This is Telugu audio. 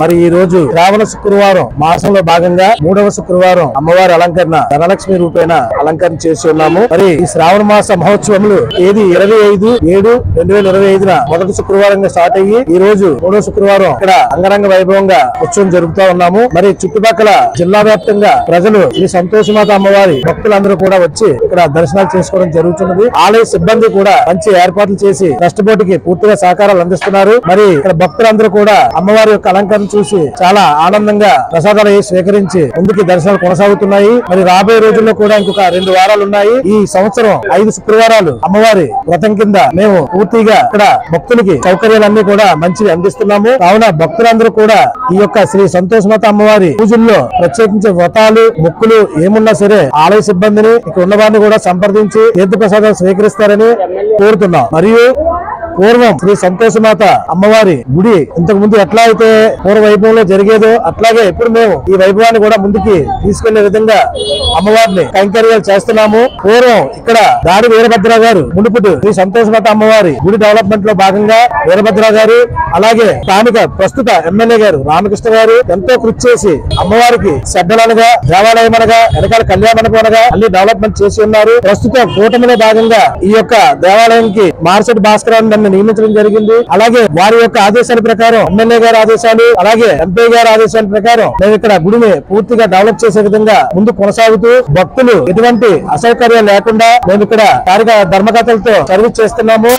మరి ఈ రోజు శ్రావణ శుక్రవారం మాసంలో భాగంగా 3వ శుక్రవారం అమ్మవారి అలంకరణ ధనలక్ష్మి రూపేణ అలంకరణ చేసి ఉన్నాము. మరి ఈ శ్రావణ మాస మహోత్సవములు ఏది 25/7/2025 మొదటి శుక్రవారంగా స్టార్ట్ అయ్యి ఈ రోజు 3వ శుక్రవారం ఇక్కడ అంగరంగ వైభవంగా ఉత్సవం జరుపుతా ఉన్నాము. మరి చుట్టుపక్కల జిల్లా వ్యాప్తంగా ప్రజలు ఈ సంతోషమాత అమ్మవారి భక్తులందరూ కూడా వచ్చి ఇక్కడ దర్శనాలు చేసుకోవడం జరుగుతున్నది. ఆలయ సిబ్బంది కూడా మంచి ఏర్పాట్లు చేసి కష్టపోటికి పూర్తిగా సహకారాలు అందిస్తున్నారు. మరి ఇక్కడ భక్తులందరూ కూడా అమ్మవారి యొక్క అలంకరణ చూసి చాలా ఆనందంగా ప్రసాదాలు స్వీకరించి ముందుకి దర్శనాలు కొనసాగుతున్నాయి. మరి రాబోయే రోజుల్లో కూడా ఇంకొక 2 వారాలు ఉన్నాయి. ఈ సంవత్సరం 5 శుక్రవారాలు అమ్మవారి వ్రతం కింద మేము పూర్తిగా ఇక్కడ భక్తులకి సౌకర్యాలన్నీ కూడా మంచివి అందిస్తున్నాము. కావున భక్తులందరూ కూడా ఈ యొక్క శ్రీ సంతోషమాత అమ్మవారి పూజల్లో ప్రత్యేకించే వ్రతాలు మొక్కులు ఏమున్నా సరే ఆలయ సిబ్బందిని ఇక్కడ ఉన్న వారిని కూడా సంప్రదించి తీర్థ ప్రసాదాలు స్వీకరిస్తారని కోరుతున్నాం. మరియు పూర్వం శ్రీ సంతోషమాత అమ్మవారి గుడి ఇంతకు ముందు ఎట్లా అయితే పూర్వ వైభవంలో జరిగేదో అట్లాగే ఇప్పుడు మేము ఈ వైభవాన్ని కూడా ముందుకి తీసుకెళ్లే విధంగా అమ్మవారిని కైంకర్యాలు చేస్తున్నాము. పూర్వం ఇక్కడ దాడి వీరభద్ర గారు మునుపుడు శ్రీ సంతోషమాత అమ్మవారి గుడి డెవలప్మెంట్ లో భాగంగా వీరభద్ర గారు అలాగే స్థానిక ప్రస్తుత ఎమ్మెల్యే గారు రామకృష్ణ గారు ఎంతో కృషి చేసి అమ్మవారికి శబ్దలనగా దేవాలయం అనగా వెనకాల కళ్యాణ మండపం అనగా అన్ని డెవలప్మెంట్ చేసి ఉన్నారు. ప్రస్తుతం కూటమిలో భాగంగా ఈ యొక్క దేవాలయానికి మార్సెట్ భాస్కర్ నియమించడం జరిగింది. అలాగే వారి యొక్క ఆదేశాల ప్రకారం ఎమ్మెల్యే గారి ఆదేశాలు అలాగే ఎంపీ గారి ఆదేశాల ప్రకారం మేము ఇక్కడ గుడిని పూర్తిగా డెవలప్ చేసే విధంగా ముందు కొనసాగుతూ భక్తులు ఎటువంటి అసౌకర్యాలు లేకుండా మేము ఇక్కడ ధర్మకథలతో సర్వీస్ చేస్తున్నాము.